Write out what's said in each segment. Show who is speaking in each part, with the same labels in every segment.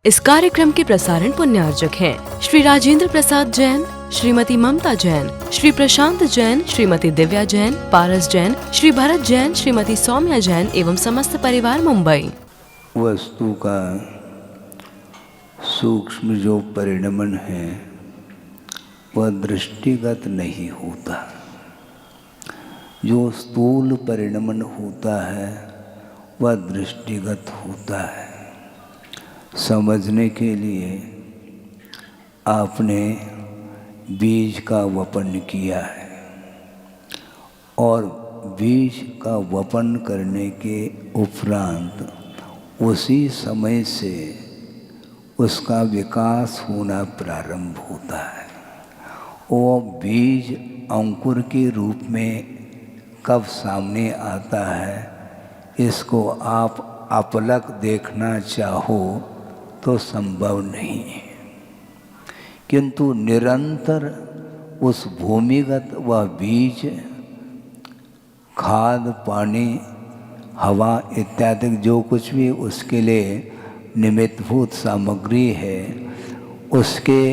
Speaker 1: इस कार्यक्रम के प्रसारण पुण्यार्जक हैं श्री राजेंद्र प्रसाद जैन, श्रीमती ममता जैन, श्री प्रशांत जैन, श्रीमती दिव्या जैन, पारस जैन, श्री भरत जैन, श्रीमती सौम्या जैन एवं समस्त परिवार मुंबई।
Speaker 2: वस्तु का सूक्ष्म जो परिणमन है वह दृष्टिगत नहीं होता। जो स्थूल परिणमन होता है वह दृष्टिगत होता है। समझने के लिए आपने बीज का वपन किया है और बीज का वपन करने के उपरांत उसी समय से उसका विकास होना प्रारंभ होता है। वो बीज अंकुर के रूप में कब सामने आता है, इसको आप अपलक देखना चाहो तो संभव नहीं है, किंतु निरंतर उस भूमिगत वह बीज खाद, पानी, हवा इत्यादि जो कुछ भी उसके लिए निमित्तभूत सामग्री है, उसके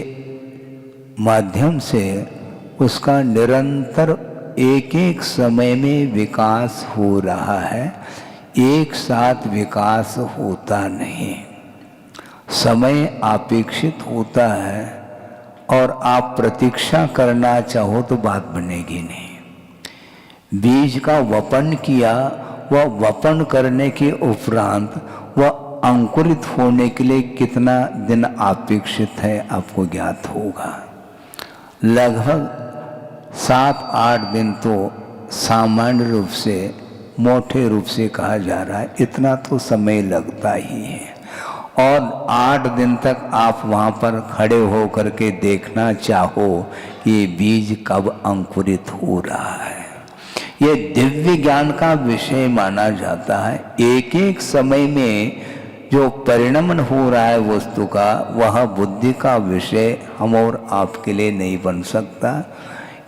Speaker 2: माध्यम से उसका निरंतर एक एक समय में विकास हो रहा है। एक साथ विकास होता नहीं, समय अपेक्षित होता है और आप प्रतीक्षा करना चाहो तो बात बनेगी नहीं। बीज का वपन किया, वह वपन करने के उपरांत वह अंकुरित होने के लिए कितना दिन अपेक्षित है आपको ज्ञात होगा। लगभग 7-8 दिन तो सामान्य रूप से, मोटे रूप से कहा जा रहा है, इतना तो समय लगता ही है। और 8 दिन तक आप वहाँ पर खड़े हो करके देखना चाहो ये बीज कब अंकुरित हो रहा है। ये दिव्य ज्ञान का विषय माना जाता है। एक एक समय में जो परिणमन हो रहा है वस्तु का, वह बुद्धि का विषय हम और आपके लिए नहीं बन सकता,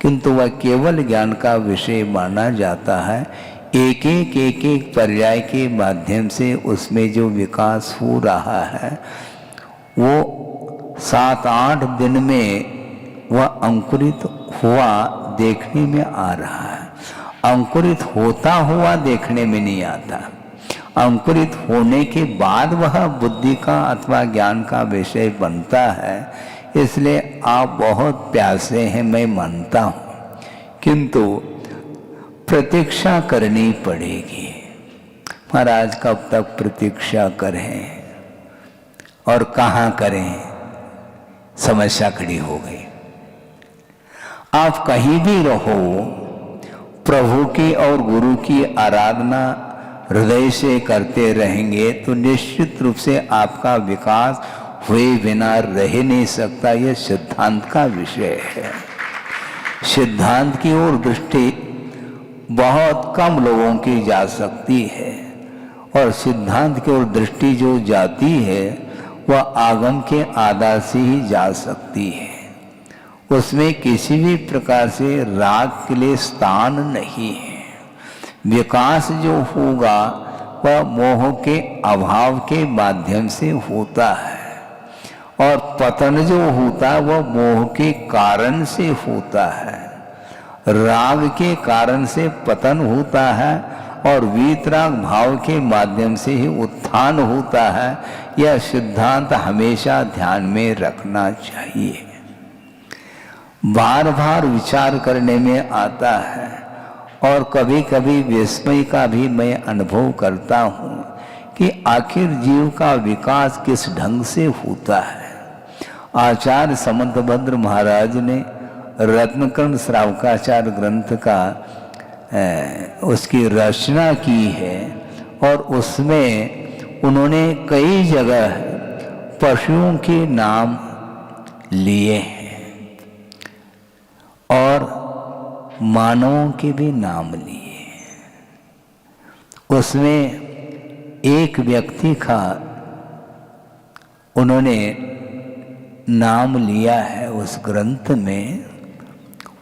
Speaker 2: किंतु वह केवल ज्ञान का विषय माना जाता है। एक एक पर्याय के माध्यम से उसमें जो विकास हो रहा है वो 7-8 दिन में वह अंकुरित हुआ देखने में आ रहा है। अंकुरित होता हुआ देखने में नहीं आता। अंकुरित होने के बाद वह बुद्धि का अथवा ज्ञान का विषय बनता है। इसलिए आप बहुत प्यासे हैं, मैं मानता हूँ, किंतु प्रतीक्षा करनी पड़ेगी। महाराज कब तक प्रतीक्षा करें और कहाँ करें, समस्या खड़ी हो गई। आप कहीं भी रहो, प्रभु की और गुरु की आराधना हृदय से करते रहेंगे तो निश्चित रूप से आपका विकास हुए बिना रह नहीं सकता। यह सिद्धांत का विषय है। सिद्धांत की ओर दृष्टि बहुत कम लोगों की जा सकती है और सिद्धांत की ओर दृष्टि जो जाती है वह आगम के आधार से ही जा सकती है। उसमें किसी भी प्रकार से राग के लिए स्थान नहीं है। विकास जो होगा वह मोह के अभाव के माध्यम से होता है और पतन जो होता है वह मोह के कारण से होता है। राग के कारण से पतन होता है और वीतराग भाव के माध्यम से ही उत्थान होता है। यह सिद्धांत हमेशा ध्यान में रखना चाहिए। बार बार विचार करने में आता है और कभी कभी विस्मय का भी मैं अनुभव करता हूँ कि आखिर जीव का विकास किस ढंग से होता है। आचार्य समंतभद्र महाराज ने रत्नकर्ण श्रावकाचार्य ग्रंथ का उसकी रचना की है और उसमें उन्होंने कई जगह पशुओं के नाम लिए हैं और मानवों के भी नाम लिए। उसमें एक व्यक्ति का उन्होंने नाम लिया है उस ग्रंथ में।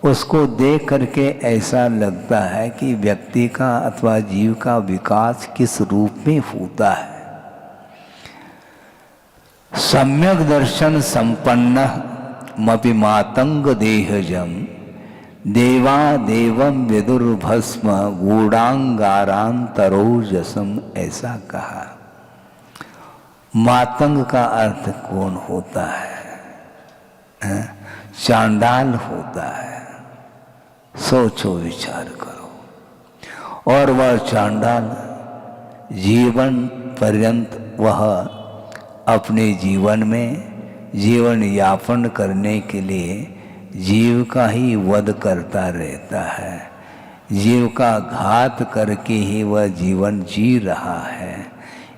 Speaker 2: उसको देख करके ऐसा लगता है कि व्यक्ति का अथवा जीव का विकास किस रूप में होता है। सम्यक दर्शन संपन्न मपि मातंग देहजम देवा देवम विदुर्भस्म गूढ़ांगारांतरोजसम, ऐसा कहा। मातंग का अर्थ कौन होता है? चांडाल होता है। सोचो, विचार करो। और वह चांडाल जीवन पर्यंत वह अपने जीवन में जीवन यापन करने के लिए जीव का ही वध करता रहता है, जीव का घात करके ही वह जीवन जी रहा है।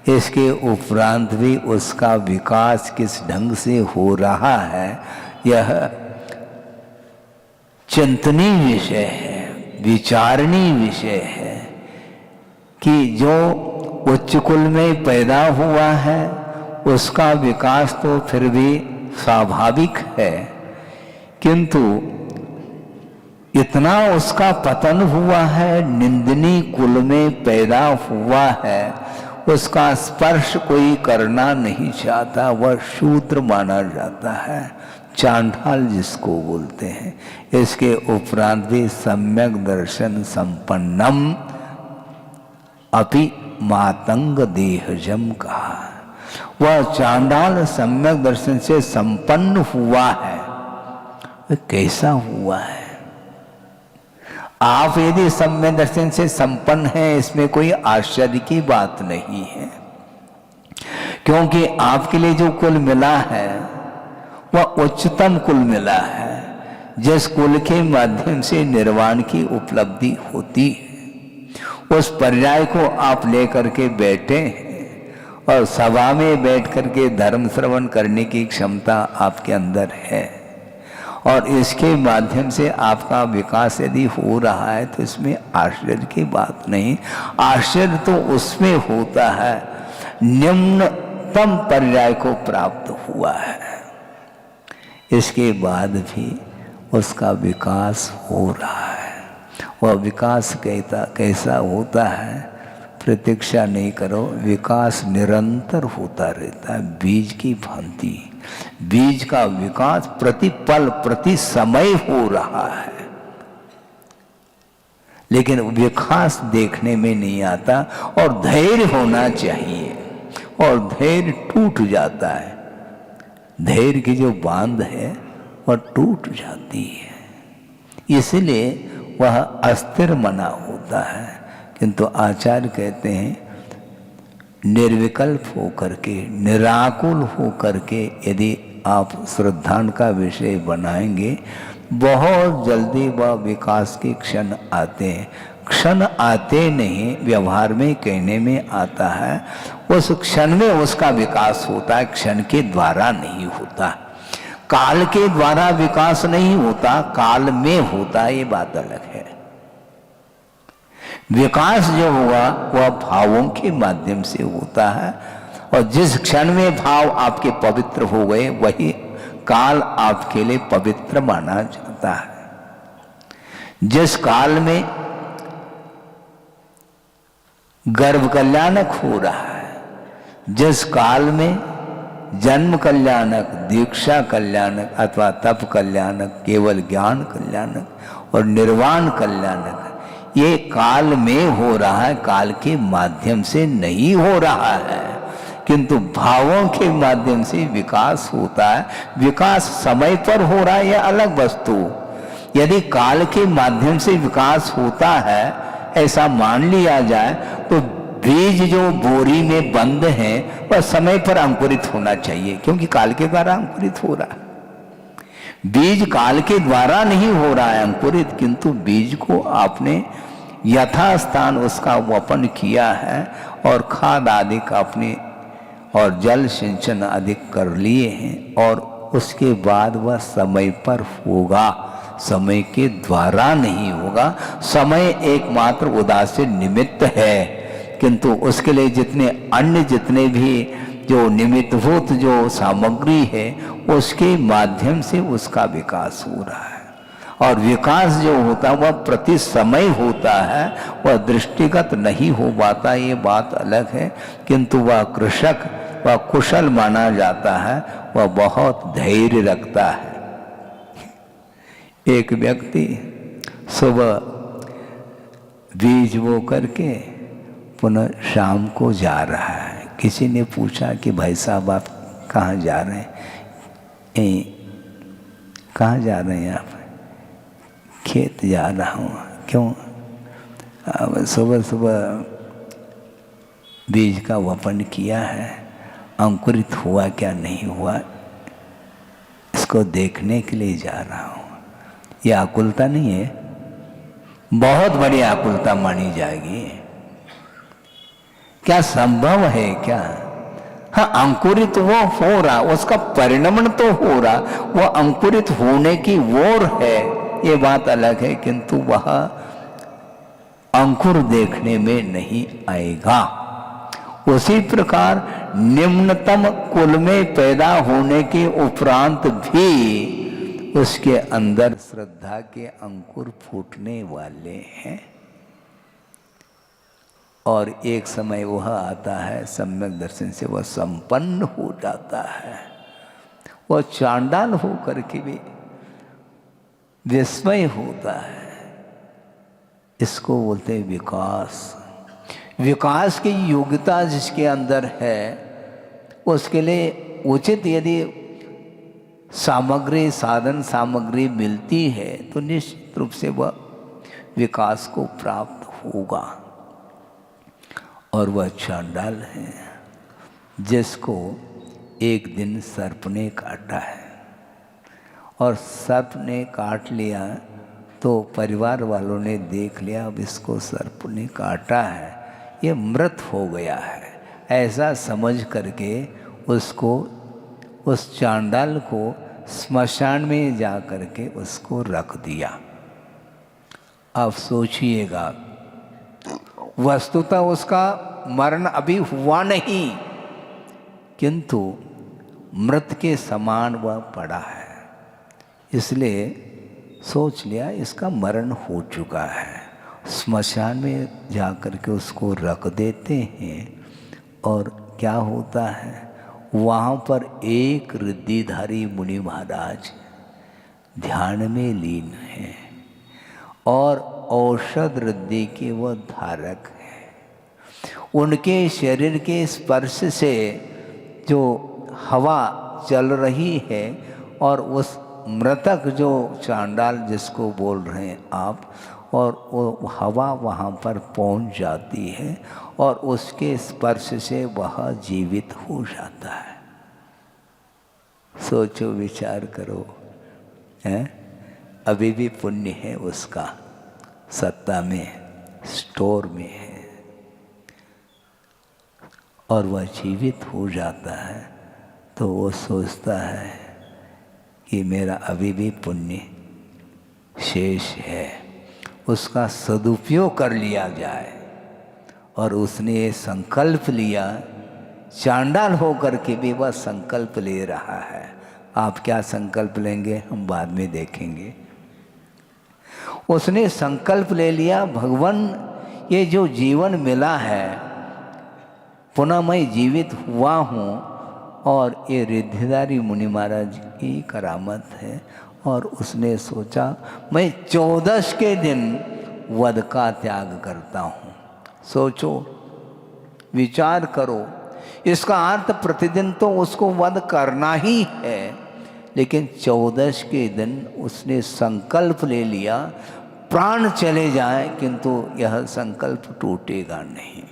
Speaker 2: इसके उपरांत भी उसका विकास किस ढंग से हो रहा है, यह चिंतनीय विषय है, विचारणीय विषय है कि जो उच्च कुल में पैदा हुआ है उसका विकास तो फिर भी स्वाभाविक है, किंतु इतना उसका पतन हुआ है, निंदनीय कुल में पैदा हुआ है, उसका स्पर्श कोई करना नहीं चाहता, वह शूद्र माना जाता है, चांडाल जिसको बोलते हैं। इसके उपरांत भी सम्यक दर्शन संपन्नम अपि मातंग देहजम कहा। वह चांडाल सम्यक दर्शन से संपन्न हुआ है। वह कैसा हुआ है? आप यदि सम्यक दर्शन से संपन्न हैं, इसमें कोई आश्चर्य की बात नहीं है, क्योंकि आपके लिए जो कुल मिला है वह उच्चतम कुल मिला है, जिस कुल के माध्यम से निर्वाण की उपलब्धि होती है। उस पर्याय को आप लेकर के बैठे हैं और सभा में बैठ करके धर्म श्रवण करने की क्षमता आपके अंदर है, और इसके माध्यम से आपका विकास यदि हो रहा है तो इसमें आश्चर्य की बात नहीं। आश्चर्य तो उसमें होता है निम्नतम पर्याय को प्राप्त हुआ है, इसके बाद भी उसका विकास हो रहा है। वह विकास कैसा होता है, प्रतीक्षा नहीं करो, विकास निरंतर होता रहता है, बीज की भांति। बीज का विकास प्रति पल प्रति समय हो रहा है, लेकिन विकास देखने में नहीं आता, और धैर्य होना चाहिए, और धैर्य टूट जाता है। धैर्य की जो बांध है वह टूट जाती है, इसलिए वह अस्थिर मना होता है। किंतु आचार्य कहते हैं निर्विकल्प होकर के, निराकुल होकर के यदि आप श्रद्धान का विषय बनाएंगे, बहुत जल्दी वह विकास के क्षण आते हैं। क्षण आते नहीं, व्यवहार में कहने में आता है, उस क्षण में उसका विकास होता है, क्षण के द्वारा नहीं होता। काल के द्वारा विकास नहीं होता, काल में होता, ये बात अलग है। विकास जो हुआ वह भावों के माध्यम से होता है, और जिस क्षण में भाव आपके पवित्र हो गए वही काल आपके लिए पवित्र माना जाता है। जिस काल में गर्भ कल्याणक हो रहा है, जिस काल में जन्म कल्याणक, दीक्षा कल्याणक अथवा तप कल्याणक, केवल ज्ञान कल्याणक और निर्वाण कल्याणक, ये काल में हो रहा है, काल के माध्यम से नहीं हो रहा है, किंतु भावों के माध्यम से विकास होता है। विकास समय पर हो रहा है यह अलग वस्तु। यदि काल के माध्यम से विकास होता है ऐसा मान लिया जाए तो बीज जो बोरी में बंद है वह समय पर अंकुरित होना चाहिए, क्योंकि काल के द्वारा अंकुरित हो रहा है। बीज काल के द्वारा नहीं हो रहा है अंकुरित, किंतु बीज को आपने यथास्थान उसका वपन किया है और खाद आदि का अपने और जल सिंचन अधिक कर लिए हैं, और उसके बाद वह समय पर होगा, समय के द्वारा नहीं होगा। समय एकमात्र उदासीन निमित्त है, किंतु उसके लिए जितने भी जो निमित्तभूत जो सामग्री है उसके माध्यम से उसका विकास हो रहा है। और विकास जो होता है वह प्रति समय होता है, वह दृष्टिगत नहीं हो पाता, ये बात अलग है। किंतु वह कृषक वह कुशल माना जाता है, वह बहुत धैर्य रखता है। एक व्यक्ति सुबह बीज बो करके पुनः शाम को जा रहा है। किसी ने पूछा कि भाई साहब आप कहाँ जा रहे हैं? कहाँ जा रहे हैं आप? खेत जा रहा हूँ। क्यों? अब सुबह सुबह बीज का वपन किया है, अंकुरित हुआ क्या नहीं हुआ, इसको देखने के लिए जा रहा हूँ। यह आकुलता नहीं है? बहुत बड़ी आकुलता मानी जाएगी। क्या संभव है क्या? हाँ, अंकुरित वो हो रहा, उसका परिणमन तो हो रहा, वो अंकुरित होने की ओर है, ये बात अलग है, किंतु वह अंकुर देखने में नहीं आएगा। उसी प्रकार निम्नतम कुल में पैदा होने के उपरांत भी उसके अंदर श्रद्धा के अंकुर फूटने वाले हैं, और एक समय वह आता है सम्यक दर्शन से वह संपन्न हो जाता है। वह चांडाल होकर के भी विस्मय होता है। इसको बोलते हैं विकास। विकास की योग्यता जिसके अंदर है, उसके लिए उचित यदि सामग्री, साधन सामग्री मिलती है तो निश्चित रूप से वह विकास को प्राप्त होगा। और वह चांडाल है जिसको एक दिन सर्प ने काटा है, और सर्प ने काट लिया तो परिवार वालों ने देख लिया, अब इसको सर्प ने काटा है, ये मृत हो गया है, ऐसा समझ करके उसको, उस चांडाल को स्मशान में जा करके उसको रख दिया। अब सोचिएगा, वस्तुतः उसका मरण अभी हुआ नहीं, किंतु मृत के समान वह पड़ा है, इसलिए सोच लिया इसका मरण हो चुका है। स्मशान में जा कर के उसको रख देते हैं, और क्या होता है, वहाँ पर एक रिद्धिधारी मुनि महाराज ध्यान में लीन हैं, और औषध रिद्धि के वह धारक हैं। उनके शरीर के स्पर्श से जो हवा चल रही है, और उस मृतक जो चांडाल जिसको बोल रहे हैं आप, और वो हवा वहाँ पर पहुँच जाती है, और उसके स्पर्श से वह जीवित हो जाता है। सोचो, विचार करो, हैं? अभी भी पुण्य है उसका, सत्ता में, स्टोर में है, और वह जीवित हो जाता है, तो वो सोचता है कि मेरा अभी भी पुण्य शेष है, उसका सदुपयोग कर लिया जाए। और उसने ये संकल्प लिया, चांडाल होकर के भी वह संकल्प ले रहा है। आप क्या संकल्प लेंगे हम बाद में देखेंगे। उसने संकल्प ले लिया, भगवान ये जो जीवन मिला है, पुनः मैं जीवित हुआ हूँ, और ये रिद्धिधारी मुनि महाराज की करामत है। और उसने सोचा मैं 14 के दिन वध का त्याग करता हूँ। सोचो, विचार करो, इसका अर्थ प्रतिदिन तो उसको वध करना ही है, लेकिन 14 के दिन उसने संकल्प ले लिया, प्राण चले जाए किंतु यह संकल्प टूटेगा नहीं।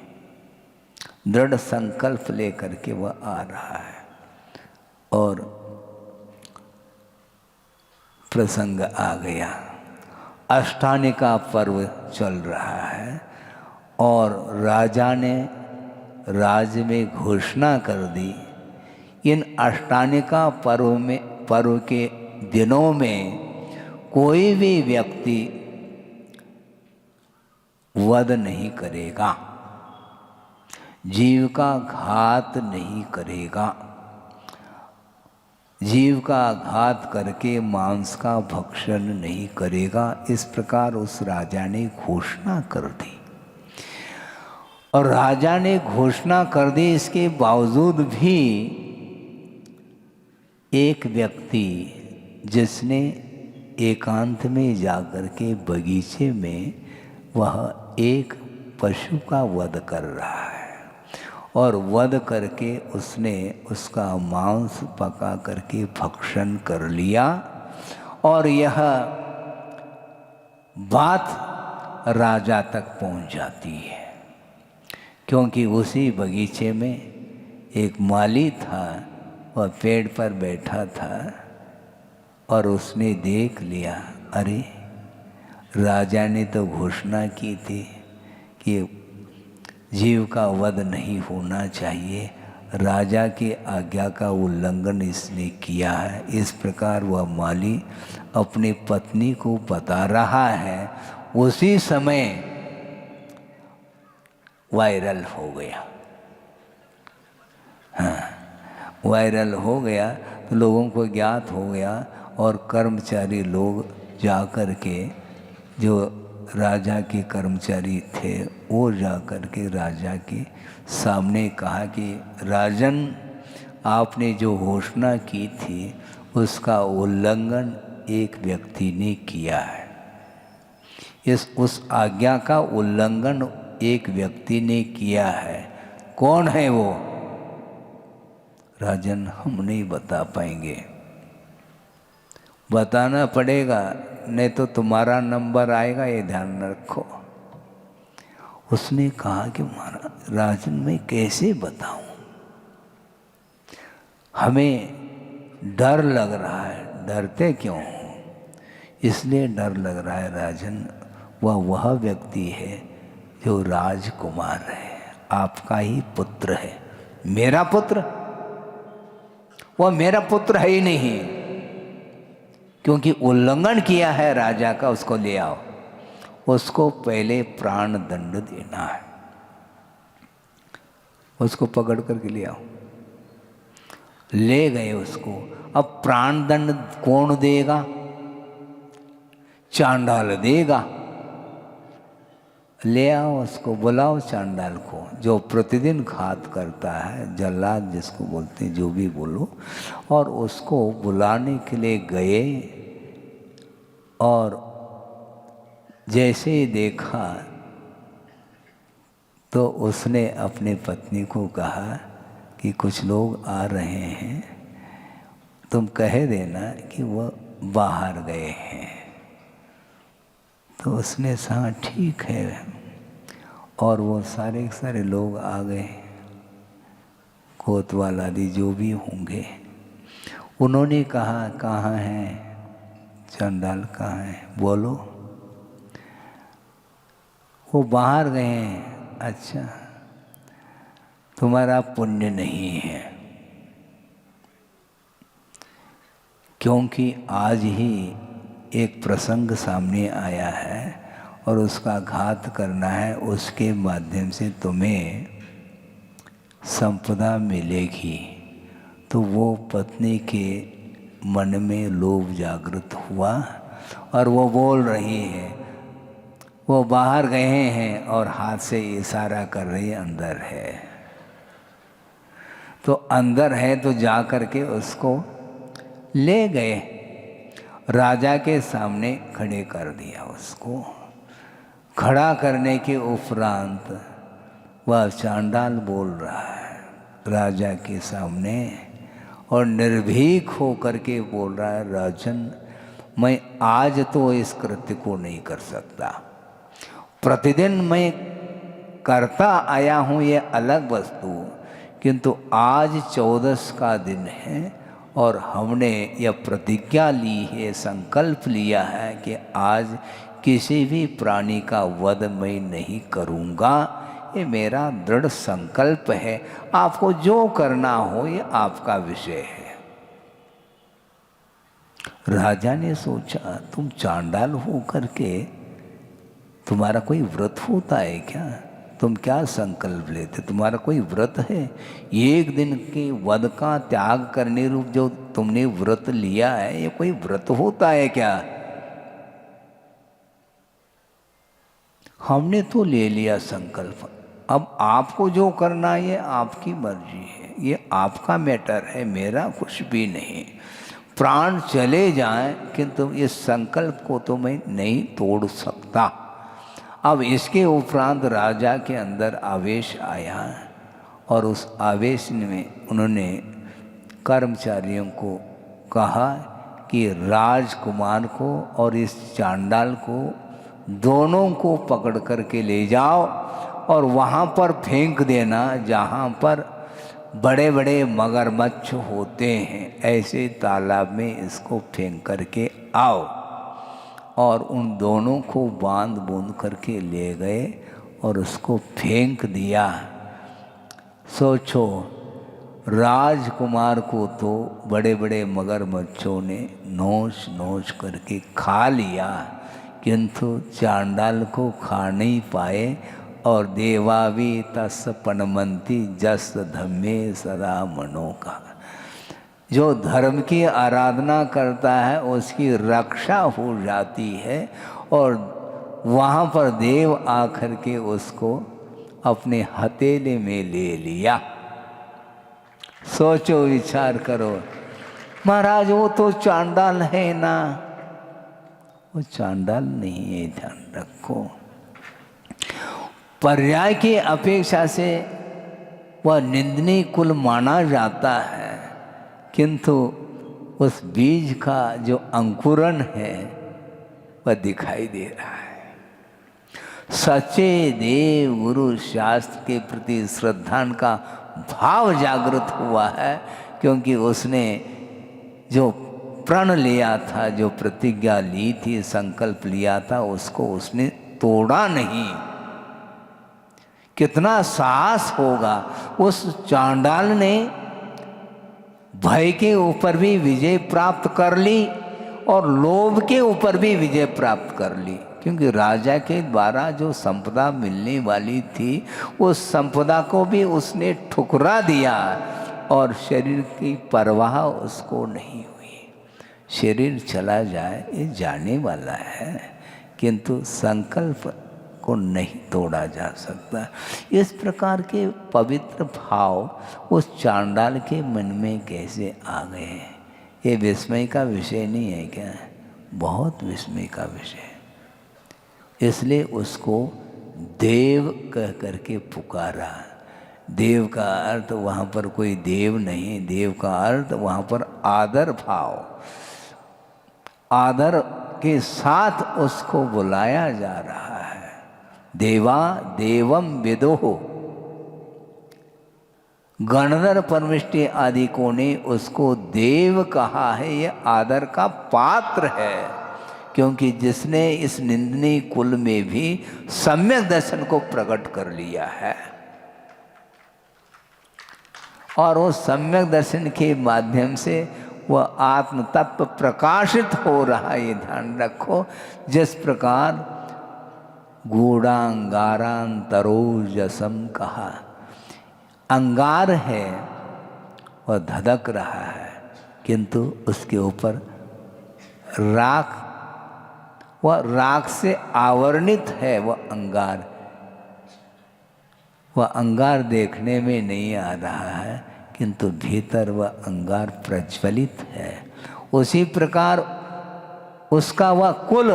Speaker 2: दृढ़ संकल्प लेकर के वह आ रहा है, और प्रसंग आ गया। अष्टानी का पर्व चल रहा है, और राजा ने राज्य में घोषणा कर दी, इन अष्टानिका पर्व के दिनों में कोई भी व्यक्ति वध नहीं करेगा, जीव का घात नहीं करेगा, जीव का घात करके मांस का भक्षण नहीं करेगा। इस प्रकार उस राजा ने घोषणा कर दी। और राजा ने घोषणा कर दी, इसके बावजूद भी एक व्यक्ति जिसने एकांत में जाकर के बगीचे में वह एक पशु का वध कर रहा है और वध करके उसने उसका मांस पका करके भक्षण कर लिया। और यह बात राजा तक पहुंच जाती है, क्योंकि उसी बगीचे में एक माली था, वह पेड़ पर बैठा था और उसने देख लिया, अरे राजा ने तो घोषणा की थी कि जीव का वध नहीं होना चाहिए, राजा की आज्ञा का उल्लंघन इसने किया है। इस प्रकार वह माली अपनी पत्नी को बता रहा है। उसी समय वायरल हो गया। हाँ, वायरल हो गया तो लोगों को ज्ञात हो गया और कर्मचारी लोग जा कर के, जो राजा के कर्मचारी थे, वो जा कर के राजा के सामने कहा कि राजन, आपने जो घोषणा की थी उसका उल्लंघन एक व्यक्ति ने किया है। उस आज्ञा का उल्लंघन एक व्यक्ति ने किया है। कौन है वो? राजन, हम नहीं बता पाएंगे, बताना पड़ेगा, नहीं तो तुम्हारा नंबर आएगा, ये ध्यान रखो। उसने कहा कि महाराज राजन, मैं कैसे बताऊं, हमें डर लग रहा है। डरते क्यों हो? इसलिए डर लग रहा है राजन, वह व्यक्ति है जो राजकुमार है, आपका ही पुत्र है। मेरा पुत्र? वह मेरा पुत्र है ही नहीं, क्योंकि उल्लंघन किया है राजा का। उसको ले आओ, उसको पहले प्राण दंड देना है। उसको पकड़ करके ले आओ। ले गए उसको। अब प्राण दंड कौन देगा? चांडाल देगा। ले आओ उसको, बुलाओ चांडाल को, जो प्रतिदिन घात करता है, जल्लाद जिसको बोलते हैं, जो भी बोलो। और उसको बुलाने के लिए गए और जैसे ही देखा तो उसने अपने पत्नी को कहा कि कुछ लोग आ रहे हैं, तुम कह देना कि वह बाहर गए हैं। तो उसने कहा ठीक है, और वो सारे सारे लोग आ गए, कोतवाल आदि जो भी होंगे। उन्होंने कहा, कहाँ हैं चंडाल, कहाँ हैं, बोलो। वो बाहर गए हैं। अच्छा, तुम्हारा पुण्य नहीं है, क्योंकि आज ही एक प्रसंग सामने आया है और उसका घात करना है, उसके माध्यम से तुम्हें संपदा मिलेगी। तो वो पत्नी के मन में लोभ जागृत हुआ और वो बोल रही है, वो बाहर गए हैं और हाथ से इशारा कर रही है, अंदर है। तो अंदर है तो जा कर के उसको ले गए, राजा के सामने खड़े कर दिया। उसको खड़ा करने के उपरांत वह चांडाल बोल रहा है राजा के सामने और निर्भीक हो करके बोल रहा है, राजन, मैं आज तो इस कृत्य को नहीं कर सकता, प्रतिदिन मैं करता आया हूँ, ये अलग वस्तु, किंतु आज 14 का दिन है और हमने यह प्रतिज्ञा ली है, संकल्प लिया है कि आज किसी भी प्राणी का वध मैं नहीं करूँगा। ये मेरा दृढ़ संकल्प है, आपको जो करना हो ये आपका विषय है। राजा ने सोचा, तुम चांडाल हो करके तुम्हारा कोई व्रत होता है क्या? तुम क्या संकल्प लेते? तुम्हारा कोई व्रत है? एक दिन के वध का त्याग करने रूप जो तुमने व्रत लिया है, ये कोई व्रत होता है क्या? हमने तो ले लिया संकल्प, अब आपको जो करना है ये आपकी मर्जी है, ये आपका मैटर है, मेरा कुछ भी नहीं। प्राण चले जाएं किंतु इस संकल्प को तो मैं नहीं तोड़ सकता। अब इसके उपरांत राजा के अंदर आवेश आया और उस आवेश में उन्होंने कर्मचारियों को कहा कि राजकुमार को और इस चांडाल को दोनों को पकड़ करके ले जाओ और वहाँ पर फेंक देना जहाँ पर बड़े बड़े मगरमच्छ होते हैं, ऐसे तालाब में इसको फेंक करके आओ। और उन दोनों को बांध बूंद करके ले गए और उसको फेंक दिया। सोचो, राजकुमार को तो बड़े बड़े मगरमच्छों ने नोच नोच करके खा लिया, किंतु चांडाल को खा नहीं पाए। और देवावी तस् पनमंती जस धम्मे सदा मनो का, जो धर्म की आराधना करता है उसकी रक्षा हो जाती है। और वहाँ पर देव आकर के उसको अपने हथेले में ले लिया। सोचो, विचार करो, महाराज वो तो चांडाल है ना। वो चांडाल नहीं है, ध्यान रखो। पर्याय की अपेक्षा से वह निंदनीय कुल माना जाता है, किंतु उस बीज का जो अंकुरण है वह दिखाई दे रहा है। सच्चे देव गुरु शास्त्र के प्रति श्रद्धा का भाव जागृत हुआ है, क्योंकि उसने जो प्रण लिया था, जो प्रतिज्ञा ली थी, संकल्प लिया था, उसको उसने तोड़ा नहीं। कितना साहस होगा। उस चांडाल ने भय के ऊपर भी विजय प्राप्त कर ली और लोभ के ऊपर भी विजय प्राप्त कर ली, क्योंकि राजा के द्वारा जो संपदा मिलने वाली थी उस संपदा को भी उसने ठुकरा दिया और शरीर की परवाह उसको नहीं हुई। शरीर चला जाए, ये जाने वाला है, किंतु संकल्प को नहीं तोड़ा जा सकता। इस प्रकार के पवित्र भाव उस चांडाल के मन में कैसे आ गए? ये विस्मय का विषय नहीं है क्या? बहुत विस्मय का विषय। इसलिए उसको देव कह करके पुकारा। देव का अर्थ वहाँ पर कोई देव नहीं, देव का अर्थ वहाँ पर आदर भाव, आदर के साथ उसको बुलाया जा रहा है। देवा देवम विदुः, गणधर परमिष्टि आदि को ने उसको देव कहा है। ये आदर का पात्र है, क्योंकि जिसने इस निंदनीय कुल में भी सम्यक दर्शन को प्रकट कर लिया है और उस सम्यक दर्शन के माध्यम से वह आत्म तत्व प्रकाशित हो रहा है। ये ध्यान रखो, जिस प्रकार गूढ़ांगारांतरोजसम कहा, अंगार है वह धधक रहा है, किंतु उसके ऊपर राख, वह राख से आवरणित है। वह अंगार देखने में नहीं आ रहा है, किंतु भीतर वह अंगार प्रज्वलित है। उसी प्रकार उसका वह कुल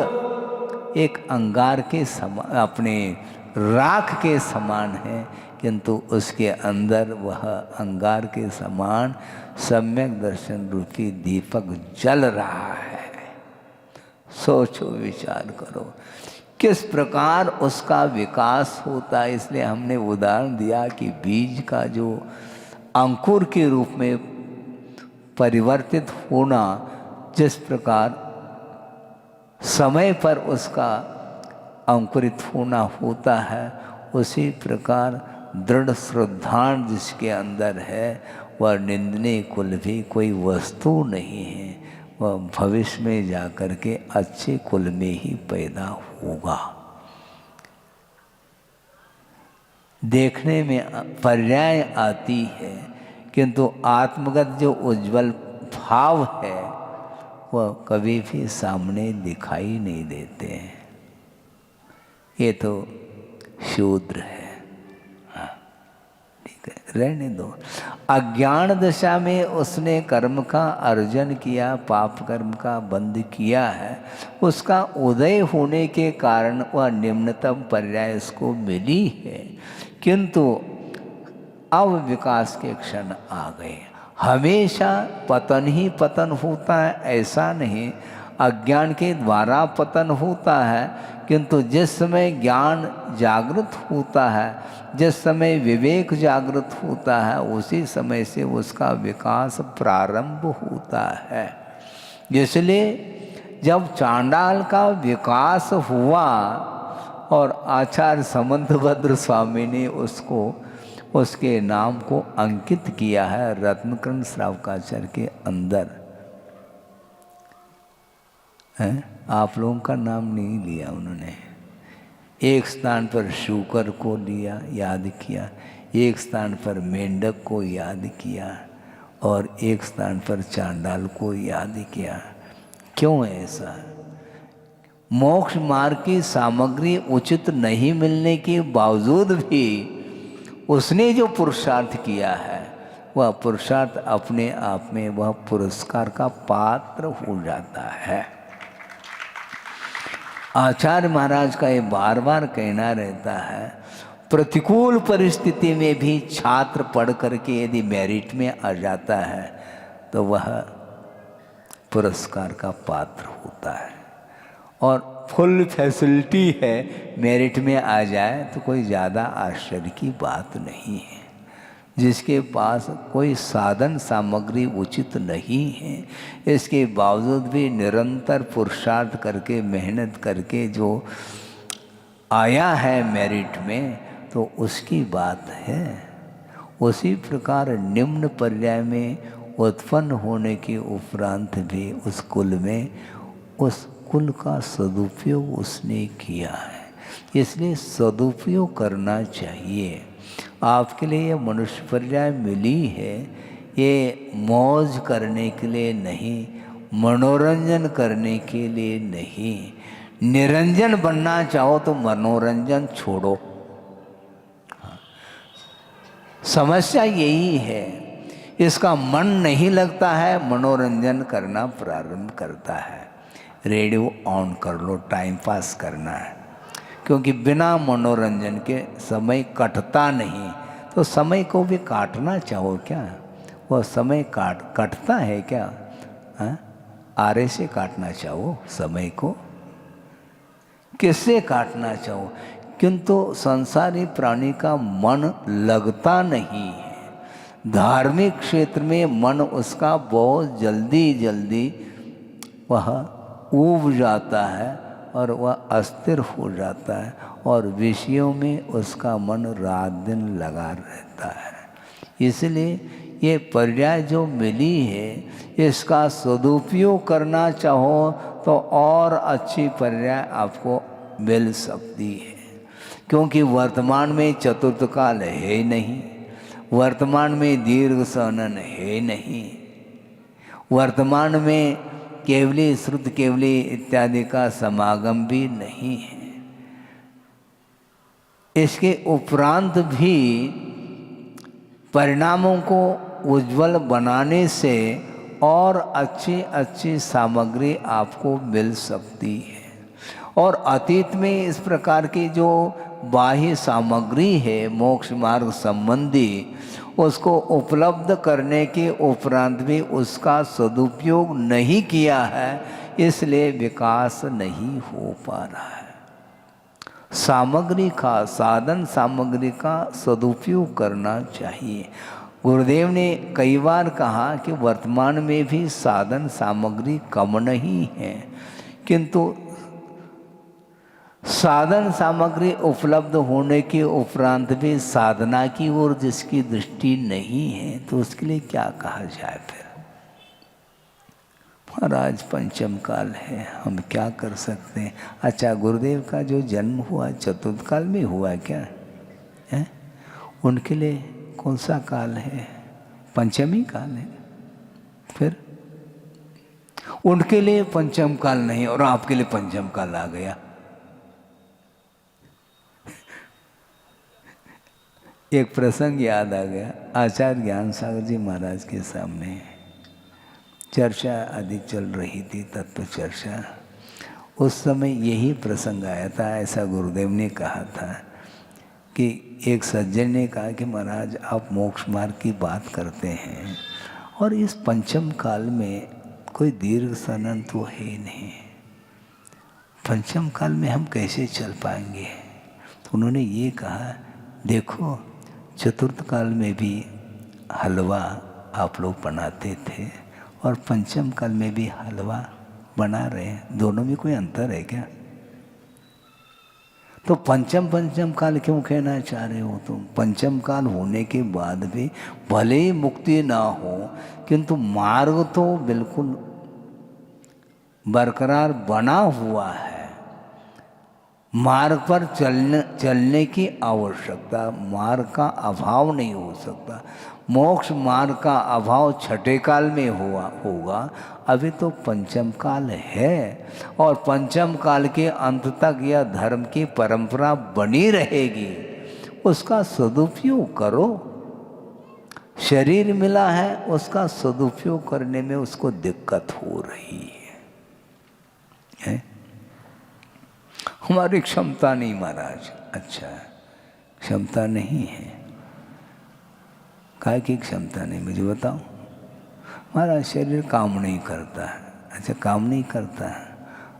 Speaker 2: एक अंगार के समान, अपने राख के समान है, किंतु उसके अंदर वह अंगार के समान सम्यक दर्शन रूपी दीपक जल रहा है। सोचो, विचार करो किस प्रकार उसका विकास होता है। इसलिए हमने उदाहरण दिया कि बीज का जो अंकुर के रूप में परिवर्तित होना, जिस प्रकार समय पर उसका अंकुरित होना होता है, उसी प्रकार दृढ़ श्रद्धा जिसके अंदर है वह निंदनीय कुल भी कोई वस्तु नहीं है। वह भविष्य में जाकर के अच्छे कुल में ही पैदा होगा। देखने में पर्याय आती है, किंतु आत्मगत जो उज्जवल भाव है वह कभी भी सामने दिखाई नहीं देते हैं। ये तो शूद्र है। रहने दो। अज्ञान दशा में उसने कर्म का अर्जन किया, पाप कर्म का बंध किया है, उसका उदय होने के कारण वह निम्नतम पर्याय उसको मिली है। किंतु अब विकास के क्षण आ गए। हमेशा पतन ही पतन होता है ऐसा नहीं, अज्ञान के द्वारा पतन होता है, किंतु जिस समय ज्ञान जागृत होता है, जिस समय विवेक जागृत होता है, उसी समय से उसका विकास प्रारंभ होता है। इसलिए जब चांडाल का विकास हुआ और आचार्य समंतभद्र स्वामी ने उसको उसके नाम को अंकित किया है रत्नकर्ण श्रावकाचार्य के अंदर है। आप लोगों का नाम नहीं लिया उन्होंने। एक स्थान पर शूकर को लिया, याद किया, एक स्थान पर मेंढक को याद किया और एक स्थान पर चांडाल को याद किया। क्यों ऐसा? मोक्ष मार्ग की सामग्री उचित नहीं मिलने के बावजूद भी उसने जो पुरुषार्थ किया है वह पुरुषार्थ अपने आप में वह पुरस्कार का पात्र हो जाता है। आचार्य महाराज का ये बार बार कहना रहता है, प्रतिकूल परिस्थिति में भी छात्र पढ़ करके यदि मेरिट में आ जाता है तो वह पुरस्कार का पात्र होता है। और फुल फैसिलिटी है, मेरिट में आ जाए तो कोई ज़्यादा आश्चर्य की बात नहीं है। जिसके पास कोई साधन सामग्री उचित नहीं है, इसके बावजूद भी निरंतर पुरुषार्थ करके मेहनत करके जो आया है मेरिट में, तो उसकी बात है। उसी प्रकार निम्न पर्याय में उत्पन्न होने के उपरांत भी उस कुल में उस कुल का सदुपयोग उसने किया है, इसलिए सदुपयोग करना चाहिए। आपके लिए ये मनुष्य पर्याय मिली है, ये मौज करने के लिए नहीं, मनोरंजन करने के लिए नहीं। निरंजन बनना चाहो तो मनोरंजन छोड़ो। समस्या यही है, इसका मन नहीं लगता है, मनोरंजन करना प्रारंभ करता है। रेडियो ऑन कर लो, टाइम पास करना है, क्योंकि बिना मनोरंजन के समय कटता नहीं। तो समय को भी काटना चाहो क्या? वह समय कटता है क्या? आरे से काटना चाहो समय को, किससे काटना चाहो? किंतु संसारी प्राणी का मन लगता नहीं है। धार्मिक क्षेत्र में मन उसका बहुत जल्दी जल्दी वह ऊब जाता है और वह अस्थिर हो जाता है और विषयों में उसका मन रात दिन लगा रहता है। इसलिए ये पर्याय जो मिली है, इसका सदुपयोग करना चाहो तो और अच्छी पर्याय आपको मिल सकती है। क्योंकि वर्तमान में चतुर्थ काल है नहीं, वर्तमान में दीर्घ सनन है नहीं, वर्तमान में केवली श्रुत केवली इत्यादि का समागम भी नहीं है। इसके उपरांत भी परिणामों को उज्जवल बनाने से और अच्छी अच्छी सामग्री आपको मिल सकती है। और अतीत में इस प्रकार की जो बाह्य सामग्री है मोक्ष मार्ग संबंधी, उसको उपलब्ध करने के उपरांत भी उसका सदुपयोग नहीं किया है, इसलिए विकास नहीं हो पा रहा है। सामग्री का, साधन सामग्री का सदुपयोग करना चाहिए। गुरुदेव ने कई बार कहा कि वर्तमान में भी साधन सामग्री कम नहीं है, किंतु साधन सामग्री उपलब्ध होने के उपरांत भी साधना की ओर जिसकी दृष्टि नहीं है, तो उसके लिए क्या कहा जाए फिर? महाराज पंचम काल है, हम क्या कर सकते हैं? अच्छा, गुरुदेव का जो जन्म हुआ चतुर्थ काल में हुआ क्या है? उनके लिए कौन सा काल है? पंचमी काल है। फिर उनके लिए पंचम काल नहीं और आपके लिए पंचम काल आ गया। एक प्रसंग याद आ गया। आचार्य ज्ञान सागर जी महाराज के सामने चर्चा आदि चल रही थी, तत्व चर्चा। उस समय यही प्रसंग आया था। ऐसा गुरुदेव ने कहा था कि एक सज्जन ने कहा कि महाराज आप मोक्ष मार्ग की बात करते हैं और इस पंचम काल में कोई दीर्घ सनन तो है नहीं, पंचम काल में हम कैसे चल पाएंगे? तो उन्होंने ये कहा, देखो चतुर्थ काल में भी हलवा आप लोग बनाते थे और पंचम काल में भी हलवा बना रहे हैं, दोनों में कोई अंतर है क्या? तो पंचम काल क्यों कहना चाह रहे हो तुम? पंचम काल होने के बाद भी भले ही मुक्ति ना हो, किंतु मार्ग तो बिल्कुल बरकरार बना हुआ है। मार्ग पर चलने की आवश्यकता, मार्ग का अभाव नहीं हो सकता। मोक्ष मार्ग का अभाव छठे काल में होगा। अभी तो पंचम काल है और पंचम काल के अंत तक यह धर्म की परंपरा बनी रहेगी, उसका सदुपयोग करो। शरीर मिला है, उसका सदुपयोग करने में उसको दिक्कत हो रही है? हमारी क्षमता नहीं महाराज। अच्छा, क्षमता नहीं है, काय की क्षमता नहीं मुझे बताओ? हमारा शरीर काम नहीं करता है। अच्छा, काम नहीं करता है,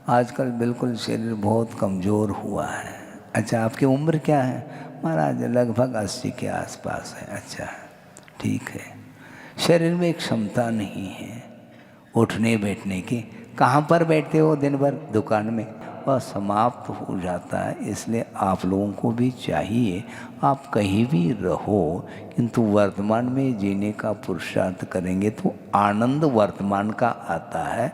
Speaker 2: आजकल बिल्कुल शरीर बहुत कमज़ोर हुआ है। अच्छा, आपकी उम्र क्या है? महाराज लगभग 80 के आसपास है। अच्छा, ठीक है। शरीर में क्षमता नहीं है उठने बैठने की। कहाँ पर बैठते हो दिन भर? दुकान में। वह समाप्त हो जाता है। इसलिए आप लोगों को भी चाहिए, आप कहीं भी रहो किंतु वर्तमान में जीने का पुरुषार्थ करेंगे तो आनंद वर्तमान का आता है,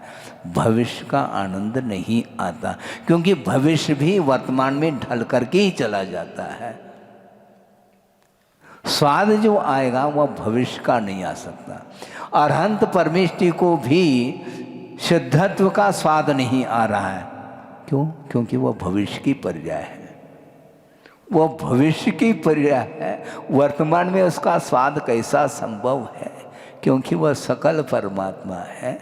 Speaker 2: भविष्य का आनंद नहीं आता, क्योंकि भविष्य भी वर्तमान में ढल करके ही चला जाता है। स्वाद जो आएगा वह भविष्य का नहीं आ सकता। अरहंत परमेष्टि को भी सिद्धत्व का स्वाद नहीं आ रहा है। क्यों? क्योंकि वह भविष्य की पर्याय है, वह भविष्य की पर्याय है। वर्तमान में उसका स्वाद कैसा संभव है? क्योंकि वह सकल परमात्मा है।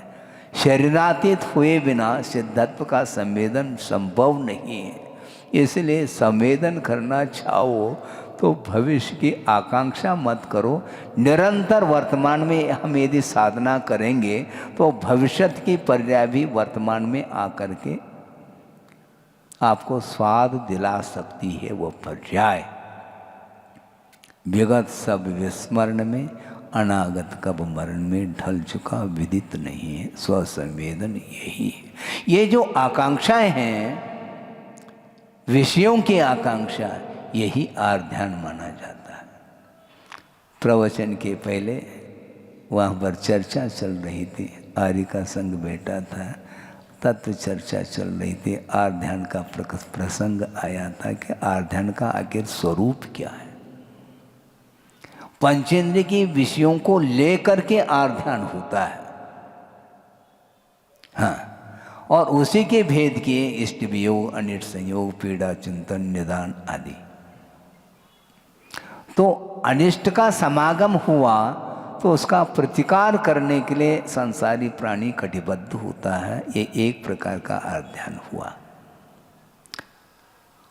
Speaker 2: शरीरातीत हुए बिना सिद्धत्व का संवेदन संभव नहीं है। इसलिए संवेदन करना चाहो तो भविष्य की आकांक्षा मत करो। निरंतर वर्तमान में हम यदि साधना करेंगे तो भविष्य की पर्याय भी वर्तमान में आकर के आपको स्वाद दिला सकती है वो पर्याय। विगत सब विस्मरण में, अनागत कब मरण में ढल चुका विदित नहीं है। स्वसंवेदन यही है। ये जो आकांक्षाएं हैं, विषयों की आकांक्षा, यही आर्ध्यान माना जाता है। प्रवचन के पहले वहाँ पर चर्चा चल रही थी, आर्य का संग बैठा था, तत्व चर्चा चल रही थी। आर्ध्यान का प्रसंग आया था कि आर्ध्यान का आखिर स्वरूप क्या है। पंचेंद्रिय की विषयों को लेकर के आर्ध्यान होता है। हाँ, और उसी के भेद किए इष्ट वियोग, अनिष्ट संयोग, पीड़ा, चिंतन, निदान आदि। तो अनिष्ट का समागम हुआ तो उसका प्रतिकार करने के लिए संसारी प्राणी कटिबद्ध होता है। ये एक प्रकार का आर्ध्यान हुआ।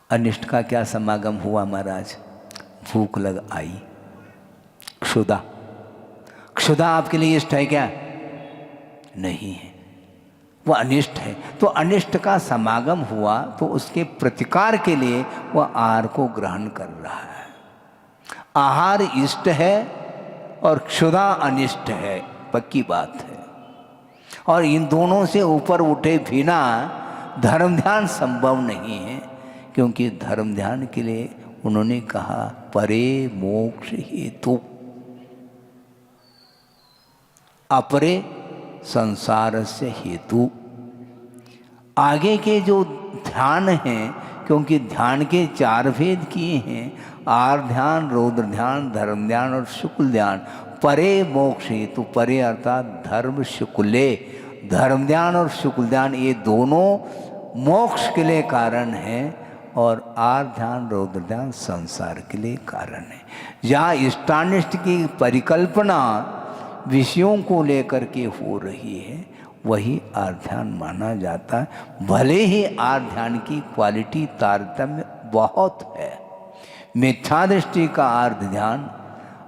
Speaker 2: अनिष्ट का क्या समागम हुआ महाराज? भूख लग आई, क्षुधा। क्षुधा आपके लिए इष्ट है क्या? नहीं है, वह अनिष्ट है। तो अनिष्ट का समागम हुआ तो उसके प्रतिकार के लिए वह आहार को ग्रहण कर रहा है। आहार इष्ट है और क्षुधा अनिष्ट है, पक्की बात है। और इन दोनों से ऊपर उठे बिना धर्म ध्यान संभव नहीं है, क्योंकि धर्म ध्यान के लिए उन्होंने कहा परे मोक्ष हेतु, अपरे संसार से हेतु। आगे के जो ध्यान हैं, क्योंकि ध्यान के 4 भेद किए हैं, आर ध्यान, रौद्र ध्यान, धर्म ध्यान और शुक्ल ध्यान। परे मोक्ष हेतु, परे अर्थात धर्म शुक्ले, धर्म ध्यान और शुक्ल ध्यान ये दोनों मोक्ष के लिए कारण हैं। और आर ध्यान रौद्र ध्यान संसार के लिए कारण है। जहाँ इष्टानिष्ट की परिकल्पना विषयों को लेकर के हो रही है वही आर ध्यान माना जाता है। भले ही आर ध्यान की क्वालिटी तारतम्य बहुत है। मिथ्या दृष्टि का आर्ध ध्यान,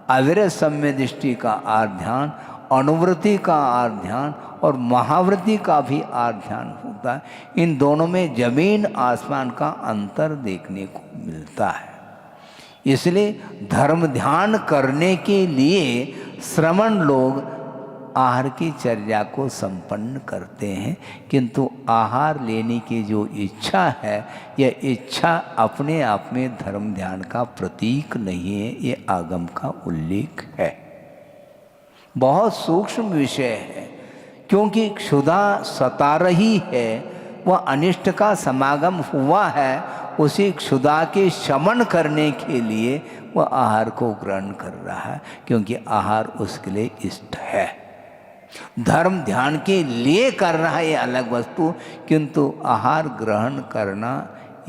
Speaker 2: अविरत सम्य दृष्टि का आर्ध ध्यान, अनुवृत्ति का आर्ध ध्यान और महावृत्ति का भी आर्ध ध्यान होता है। इन दोनों में जमीन आसमान का अंतर देखने को मिलता है। इसलिए धर्म ध्यान करने के लिए श्रमण लोग आहार की चर्या को संपन्न करते हैं, किंतु आहार लेने की जो इच्छा है यह इच्छा अपने आप में धर्म ध्यान का प्रतीक नहीं है, ये आगम का उल्लेख है। बहुत सूक्ष्म विषय है, क्योंकि क्षुधा सता रही है, वह अनिष्ट का समागम हुआ है, उसी क्षुधा के शमन करने के लिए वह आहार को ग्रहण कर रहा है, क्योंकि आहार उसके लिए इष्ट है। धर्म ध्यान के लिए कर रहा है ये अलग वस्तु, किंतु आहार ग्रहण करना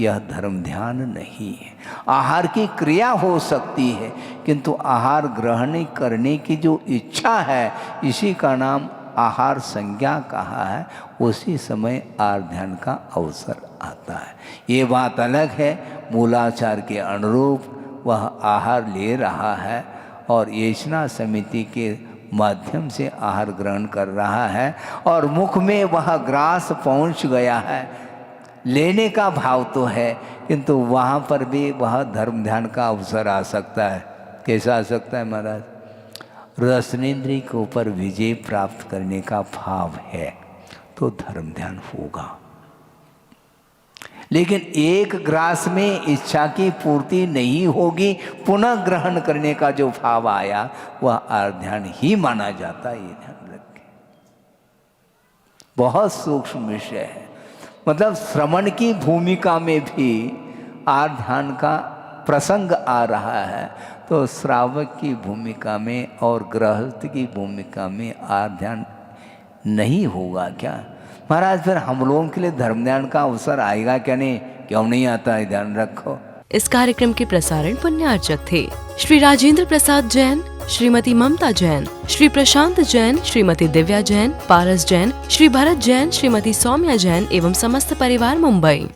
Speaker 2: यह धर्म ध्यान नहीं है। आहार की क्रिया हो सकती है, किंतु आहार ग्रहण करने की जो इच्छा है इसी का नाम आहार संज्ञा कहा है। उसी समय आहार ध्यान का अवसर आता है। ये बात अलग है, मूलाचार के अनुरूप वह आहार ले रहा है और येचना समिति के माध्यम से आहार ग्रहण कर रहा है और मुख में वह ग्रास पहुंच गया है। लेने का भाव तो है, किंतु वहाँ पर भी वह धर्म ध्यान का अवसर आ सकता है। कैसा आ सकता है महाराज? रसनेन्द्रिय के ऊपर विजय प्राप्त करने का भाव है तो धर्म ध्यान होगा। लेकिन एक ग्रास में इच्छा की पूर्ति नहीं होगी, पुनः ग्रहण करने का जो भाव आया वह आर ध्यान ही माना जाता है। ये ध्यान रखें, बहुत सूक्ष्म विषय है। मतलब श्रवण की भूमिका में भी आर ध्यान का प्रसंग आ रहा है, तो श्रावक की भूमिका में और गृहस्थ की भूमिका में आर ध्यान नहीं होगा क्या महाराज? फिर हम लोगों के लिए धर्म ध्यान का अवसर आएगा क्या? नहीं, क्यों नहीं आता है? ध्यान रखो।
Speaker 1: इस कार्यक्रम के प्रसारण पुण्यार्चक थे श्री राजेंद्र प्रसाद जैन, श्रीमती ममता जैन, श्री प्रशांत जैन, श्रीमती दिव्या जैन, पारस जैन, श्री भरत जैन, श्रीमती सौम्या जैन एवं समस्त परिवार मुंबई।